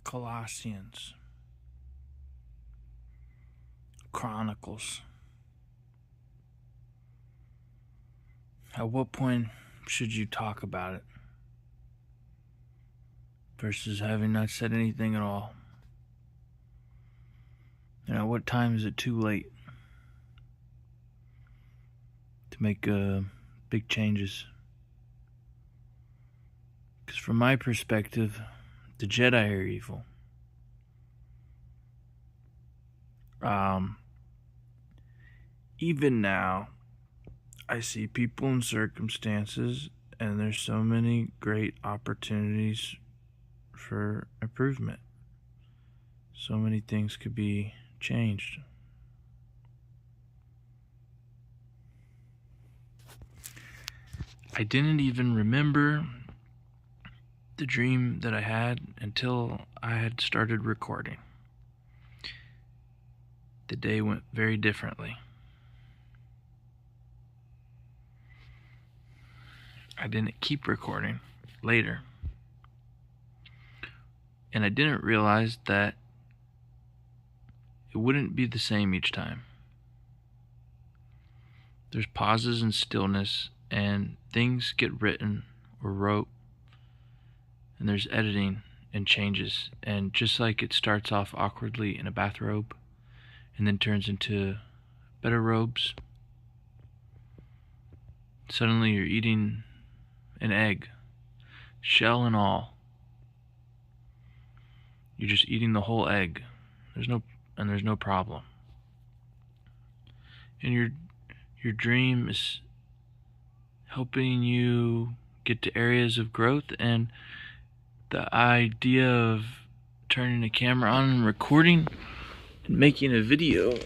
Colossians, Chronicles. At what point should you talk about it versus having not said anything at all? And at what time is it too late to make big changes? Because from my perspective, the Jedi are evil. Even now, I see people and circumstances, and there's so many great opportunities for improvement. So many things could be changed. I didn't even remember the dream that I had until I had started recording. The day went very differently. I didn't keep recording later. And I didn't realize that it wouldn't be the same each time. There's pauses and stillness, and things get written or wrote, and there's editing and changes. And just like it starts off awkwardly in a bathrobe and then turns into better robes, suddenly you're eating an egg, shell and all. You're just eating the whole egg. There's no problem. And your dream is helping you get to areas of growth, and the idea of turning the camera on and recording and making a video,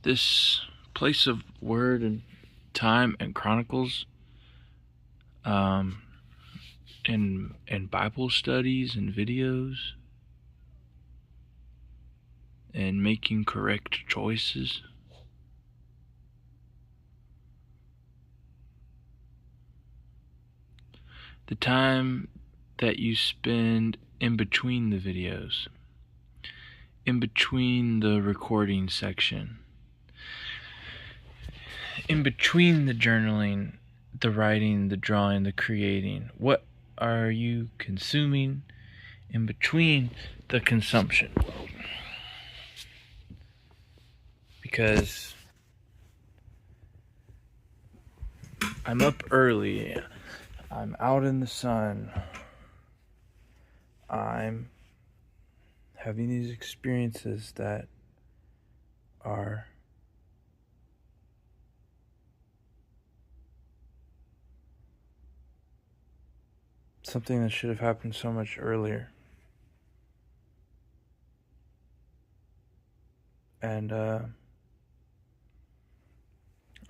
this place of word and time and chronicles, and Bible studies and videos, and making correct choices. The time that you spend in between the videos, in between the recording section, in between the journaling, the writing, the drawing, the creating. What are you consuming in between the consumption? Because I'm up early, I'm out in the sun, I'm having these experiences that are something that should have happened so much earlier. And I'm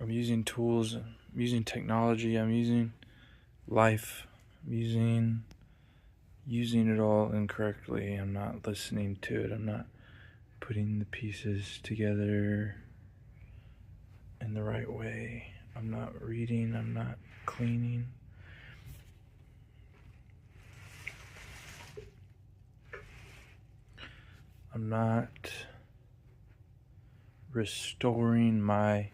using tools, I'm using technology, I'm using life, I'm using it all incorrectly. I'm not listening to it. I'm not putting the pieces together in the right way. I'm not reading. I'm not cleaning. I'm not restoring my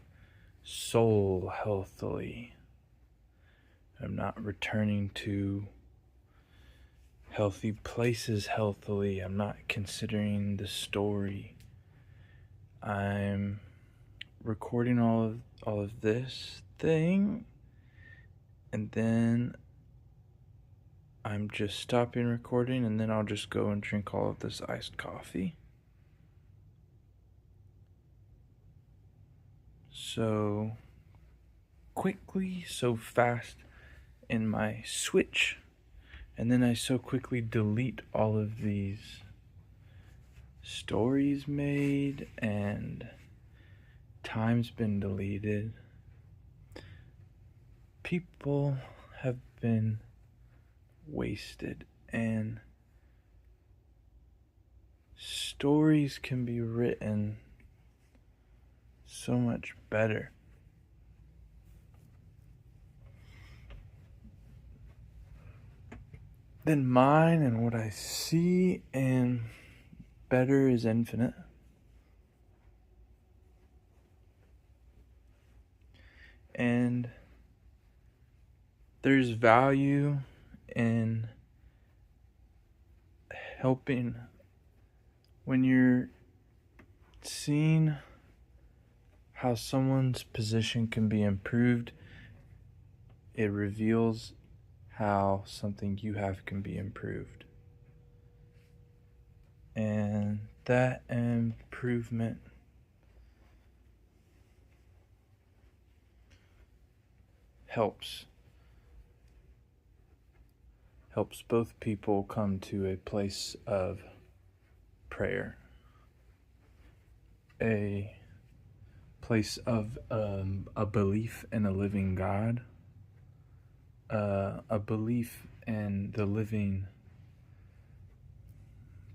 soul healthily. I'm not returning to healthy places healthily. I'm not considering the story. I'm recording all of this thing, and then I'm just stopping recording, and then I'll just go and drink all of this iced coffee. So quickly, so fast in my switch, and then I so quickly delete all of these stories made and time's been deleted. People have been wasted, and stories can be written so much better. than mine, and what I see, and better is infinite. And there's value in helping when you're seeing how someone's position can be improved. It reveals how something you have can be improved. And that improvement helps both people come to a place of prayer, a place of a belief in a living God, a belief in the living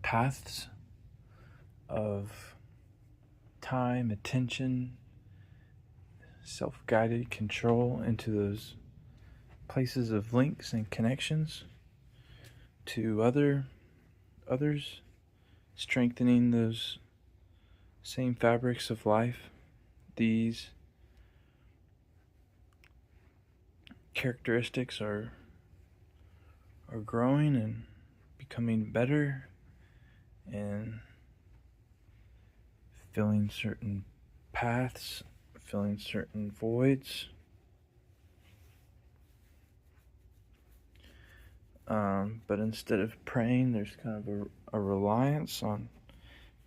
paths of time, attention, self-guided control into those places of links and connections to others, strengthening those same fabrics of life. These characteristics are growing and becoming better and filling certain paths, filling certain voids. But instead of praying, there's kind of a reliance on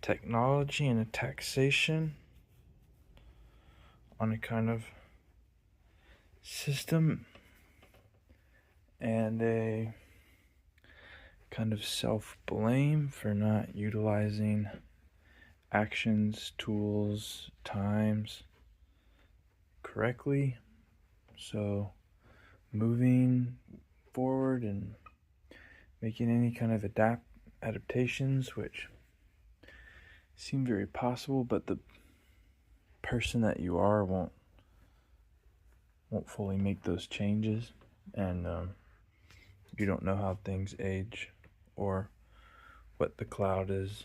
technology and a taxation on a kind of system and a kind of self-blame for not utilizing actions, tools, times correctly. So moving forward and making any kind of adaptations, which seem very possible, but the person that you are won't fully make those changes, and you don't know how things age or what the cloud is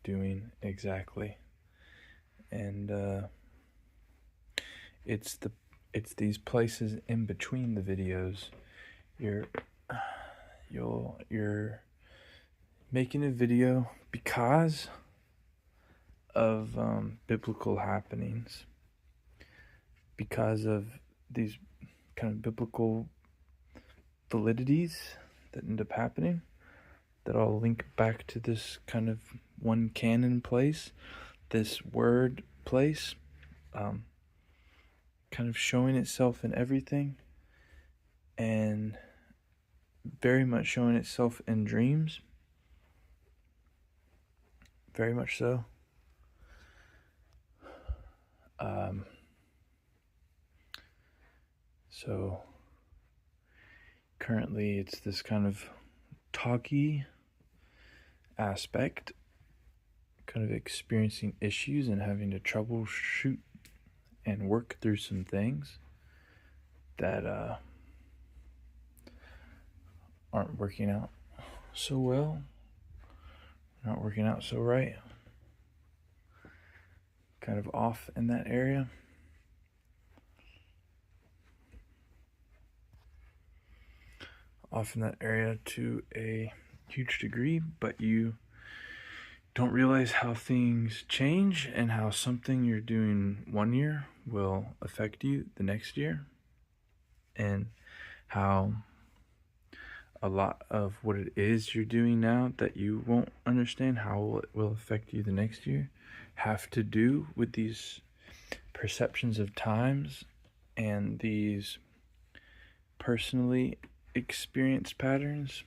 doing exactly. And it's these places in between the videos. You're making a video because of biblical happenings, because of these kind of biblical validities that end up happening, that all link back to this kind of one canon place, this word place, kind of showing itself in everything, and very much showing itself in dreams, very much so. So currently it's this kind of talky aspect, kind of experiencing issues and having to troubleshoot and work through some things that aren't working out so well, not working out so right, kind of off in that area. Off in that area to a huge degree, but you don't realize how things change and how something you're doing one year will affect you the next year, and how a lot of what it is you're doing now that you won't understand how it will affect you the next year have to do with these perceptions of times and these personally experienced patterns,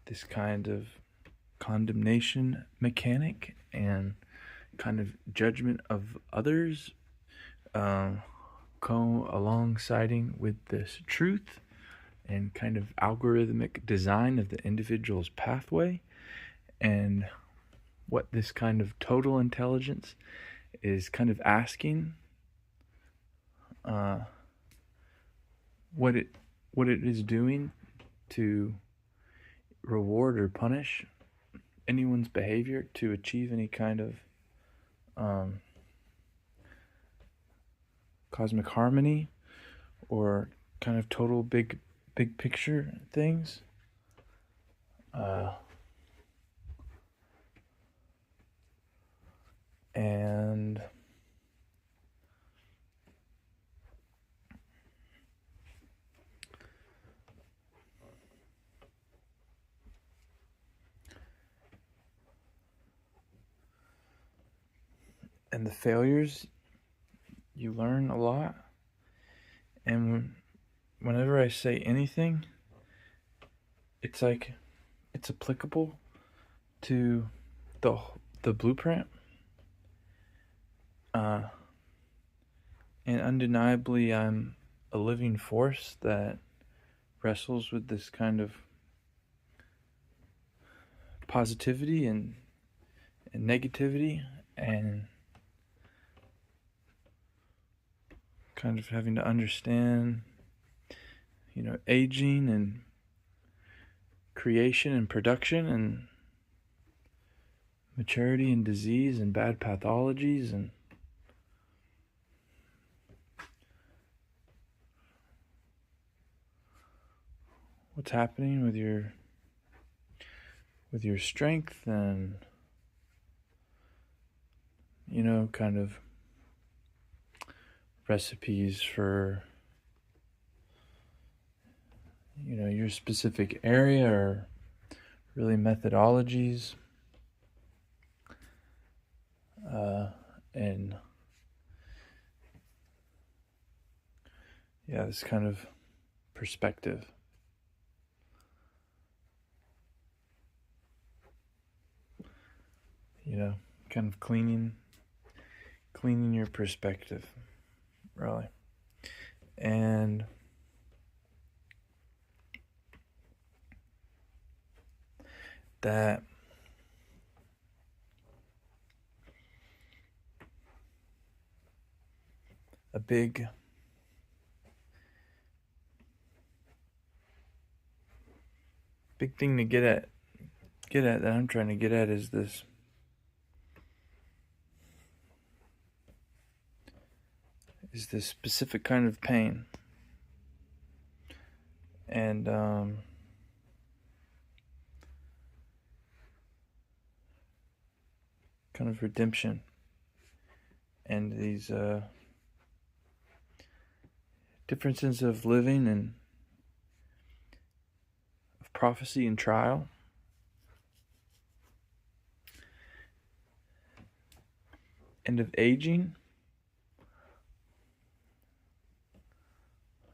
this kind of condemnation mechanic and kind of judgment of others, alongside with this truth and kind of algorithmic design of the individual's pathway, and what this kind of total intelligence is kind of asking, what it is doing to reward or punish anyone's behavior to achieve any kind of cosmic harmony or kind of total big picture things. And the failures, you learn a lot. And whenever I say anything, it's like it's applicable to the blueprint. And undeniably, I'm a living force that wrestles with this kind of positivity and negativity, and kind of having to understand, aging and creation and production and maturity and disease and bad pathologies and what's happening with your strength and kind of recipes for your specific area, or really methodologies, and this kind of perspective. Kind of cleaning your perspective, really. And that a big thing to get at that I'm trying to get at is this specific kind of pain, and kind of redemption, and these differences of living and of prophecy and trial, and of aging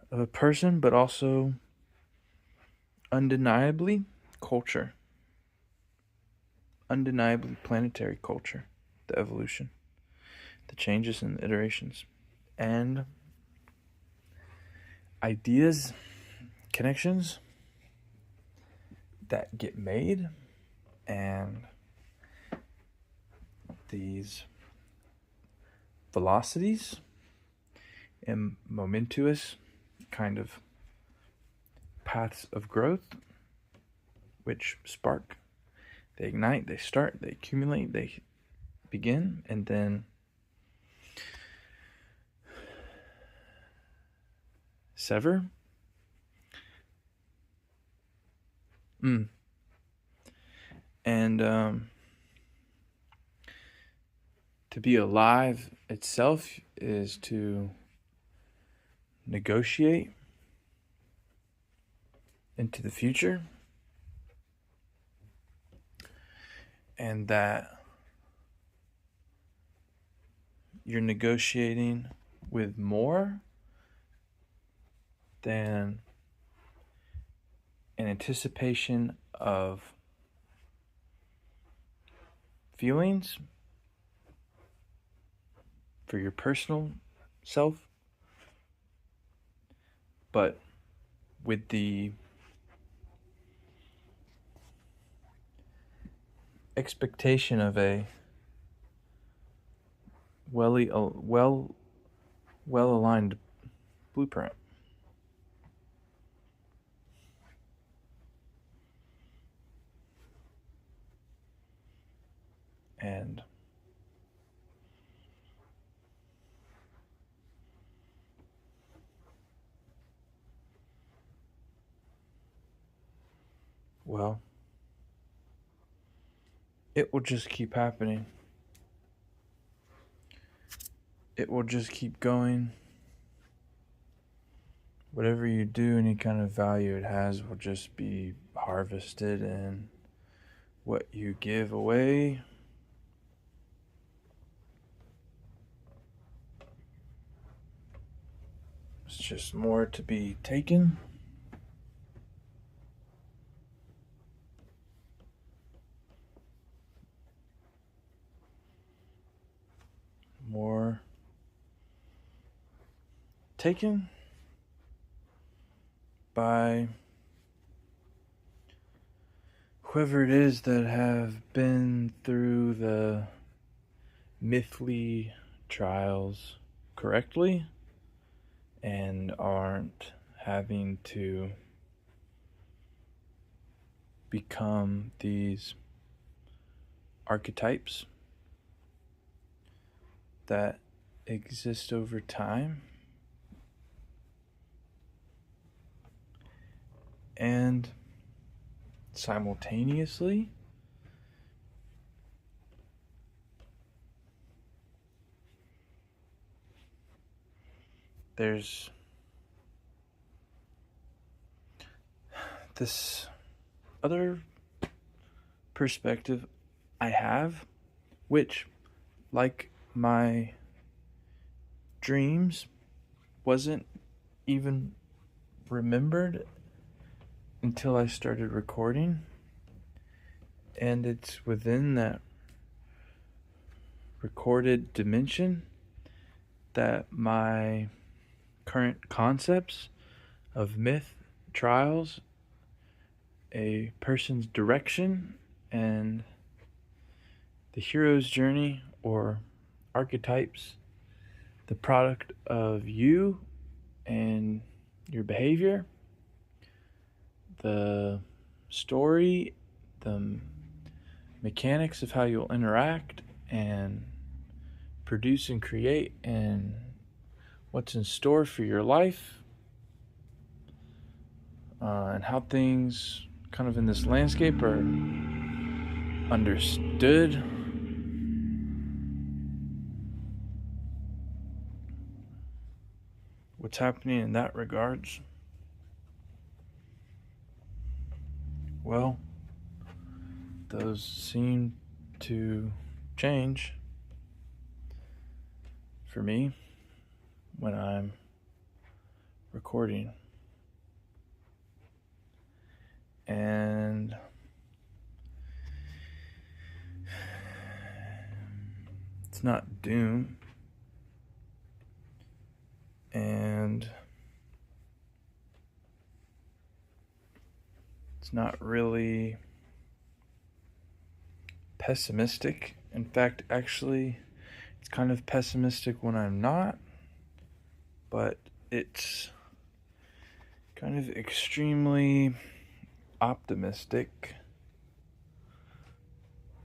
of a person, but also undeniably culture, undeniably planetary culture, the evolution, the changes and the iterations, and ideas, connections that get made, and these velocities and momentous kind of paths of growth, which spark, they ignite, they start, they accumulate, they begin, and then sever. And to be alive itself is to negotiate into the future, and that you're negotiating with more than an anticipation of feelings for your personal self, but with the expectation of a well aligned blueprint. And well, it will just keep happening. It will just keep going. Whatever you do, any kind of value it has will just be harvested, and what you give away is just more to be taken. More taken by whoever it is that have been through the mythly trials correctly and aren't having to become these archetypes that exist over time. And simultaneously, there's this other perspective I have, which, like my dreams, wasn't even remembered until I started recording. And it's within that recorded dimension that my current concepts of myth, trials, a person's direction, and the hero's journey, or archetypes, the product of you and your behavior, the story, the mechanics of how you'll interact and produce and create, and what's in store for your life, and how things kind of in this landscape are understood. What's happening in that regards? Well, those seem to change for me when I'm recording. And it's not doom. And it's not really pessimistic. In fact, actually, it's kind of pessimistic when I'm not, but it's kind of extremely optimistic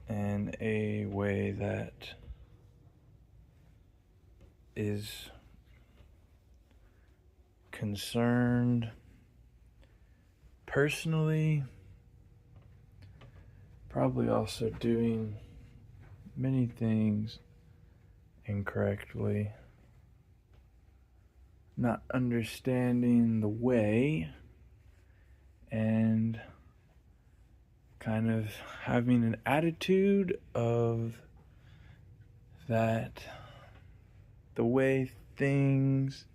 in a way that is concerned personally, probably also doing many things incorrectly, not understanding the way, and kind of having an attitude of that the way things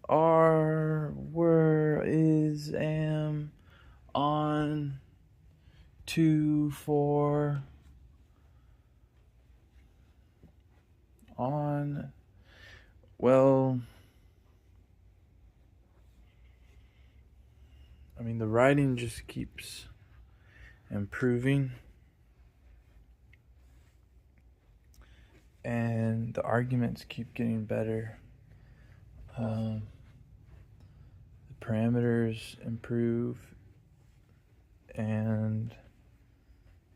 are, were, is, am, on, to, for, on, well, I mean, the writing just keeps improving, and the arguments keep getting better. The parameters improve, and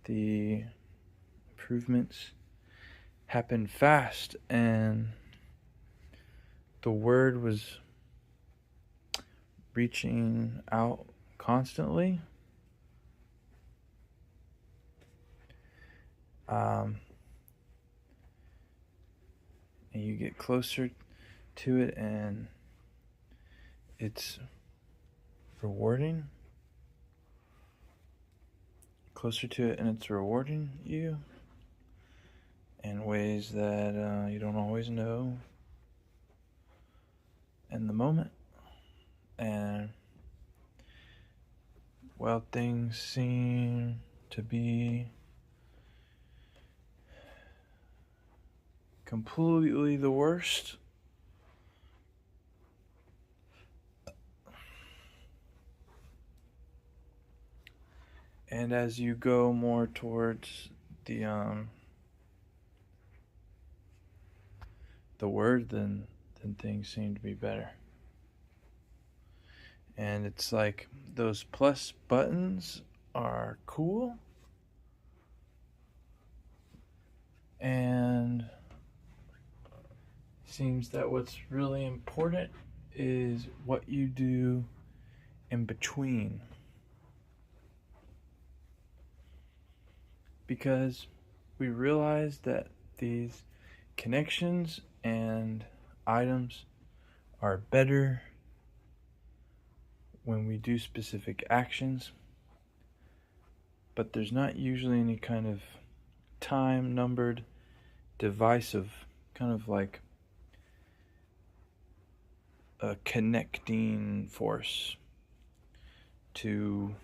the improvements happened fast, and the word was reaching out constantly. And you get closer to it, and it's rewarding. Closer to it, and it's rewarding you in ways that you don't always know in the moment. And while things seem to be completely the worst, and as you go more towards the word, then things seem to be better. And it's like those plus buttons are cool, and seems that what's really important is what you do in between. Because we realize that these connections and items are better when we do specific actions, but there's not usually any kind of time numbered divisive kind of like a connecting force to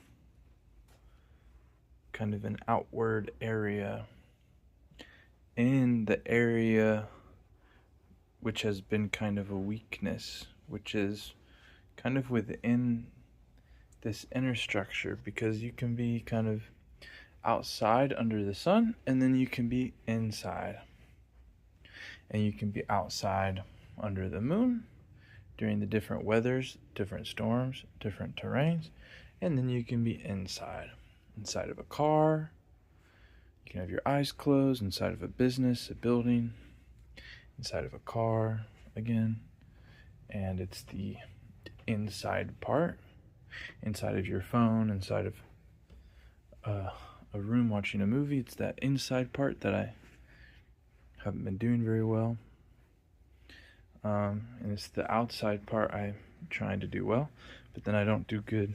kind of an outward area in the area which has been kind of a weakness, which is kind of within this inner structure, because you can be kind of outside under the sun, and then you can be inside, and you can be outside under the moon during the different weathers, different storms, different terrains, and then you can be inside of a car. You can have your eyes closed, inside of a business, a building, inside of a car again, and it's the inside part, inside of your phone, inside of a room watching a movie. It's that inside part that I haven't been doing very well, and it's the outside part I'm trying to do well, but then I don't do good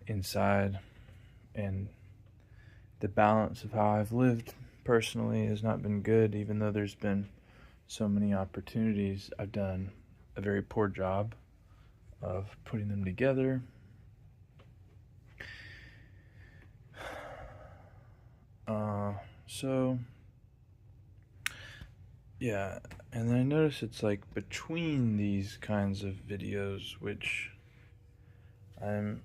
inside, and the balance of how I've lived personally has not been good. Even though there's been so many opportunities, I've done a very poor job of putting them together. So yeah, and then I notice it's like between these kinds of videos, which I'm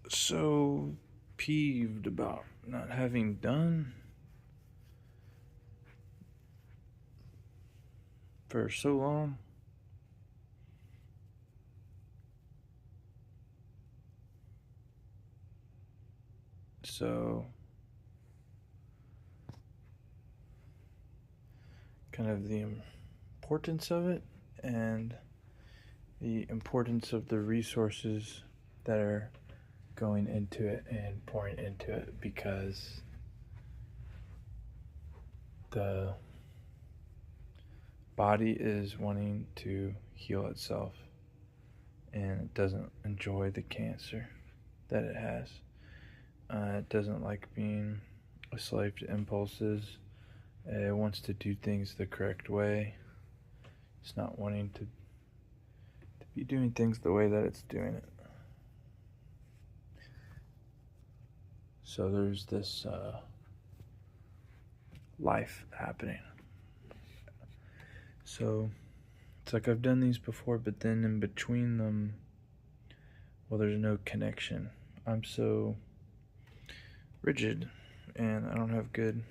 so peeved about not having done for so long. So kind of the importance of it, and the importance of the resources that are going into it and pouring into it, because the body is wanting to heal itself, and it doesn't enjoy the cancer that it has. It doesn't like being a slave to impulses. It wants to do things the correct way. It's not wanting to be doing things the way that it's doing it. So there's this life happening. So it's like I've done these before, but then in between them, well, there's no connection. I'm so rigid, and I don't have good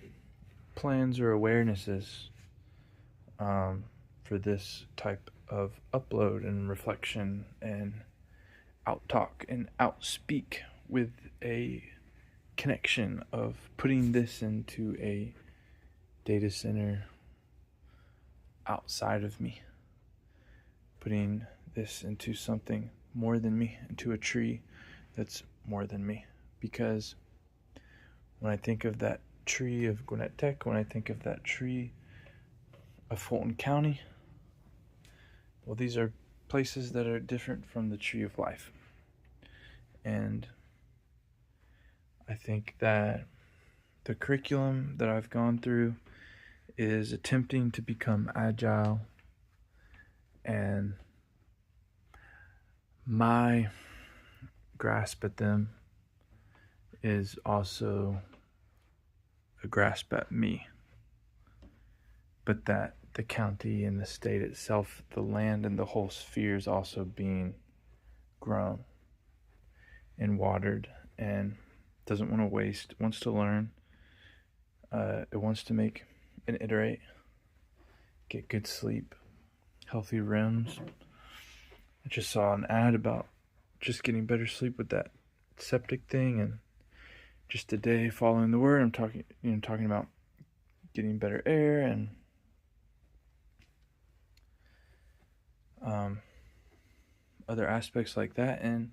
plans or awarenesses for this type of upload and reflection and out talk and outspeak with a connection of putting this into a data center outside of me, putting this into something more than me, into a tree that's more than me. Because when I think of that tree of Gwinnett Tech, when I think of that tree of Fulton County, well, these are places that are different from the tree of life. And I think that the curriculum that I've gone through is attempting to become agile, and my grasp at them is also a grasp at me, but that the county and the state itself, the land and the whole sphere is also being grown and watered, and doesn't want to waste, wants to learn, it wants to make and iterate, get good sleep, healthy rims. I just saw an ad about just getting better sleep with that septic thing, and just today following the word, I'm talking about getting better air and other aspects like that, and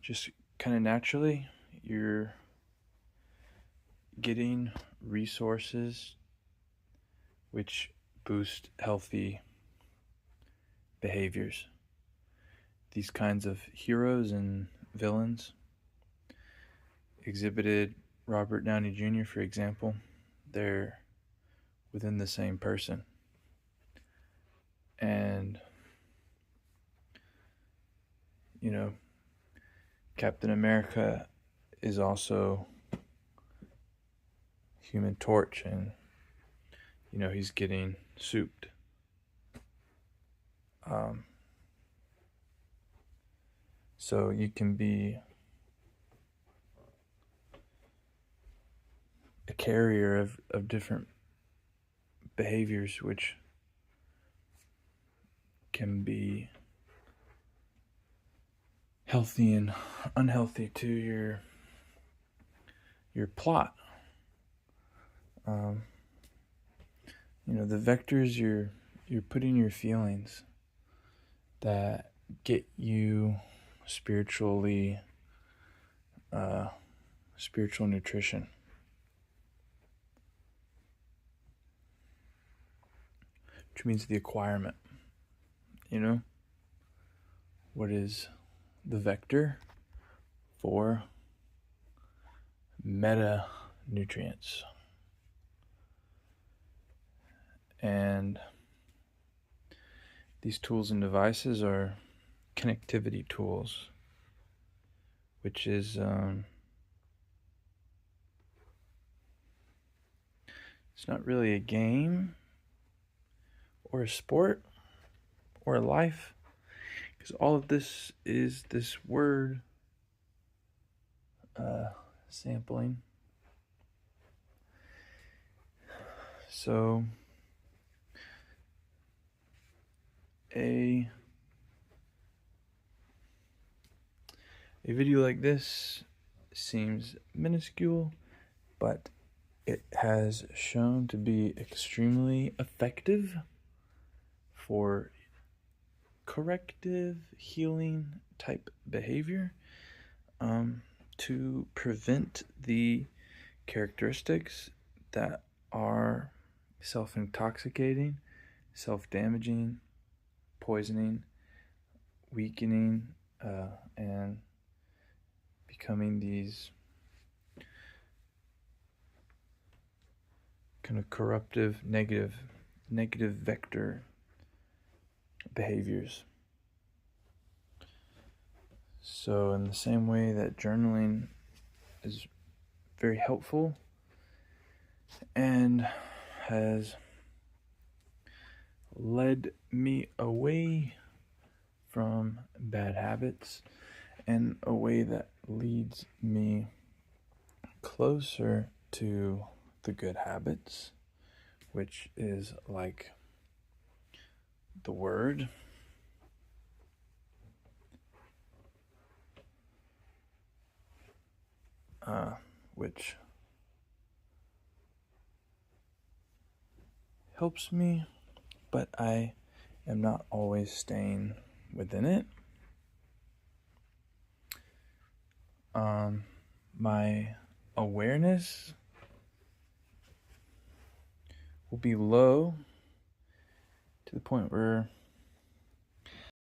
just kind of naturally you're getting resources which boost healthy behaviors. These kinds of heroes and villains exhibited Robert Downey Jr., for example. They're within the same person. And, Captain America is also Human Torch, and, he's getting souped. So you can be a carrier of different behaviors, which can be healthy and unhealthy to your plot. The vectors you're putting your feelings that get you spiritual nutrition. Which means the acquirement. What is the vector for meta nutrients? And these tools and devices are connectivity tools, which is it's not really a game or a sport or a life, because all of this is this word sampling. So a video like this seems minuscule, but it has shown to be extremely effective for corrective healing type behavior, to prevent the characteristics that are self-intoxicating, self-damaging, poisoning, weakening, and becoming these kind of corruptive, negative vector behaviors. So in the same way that journaling is very helpful and has led me away from bad habits and a way that leads me closer to the good habits, which is like the word, which helps me, but I am not always staying within it. My awareness will be low to the point where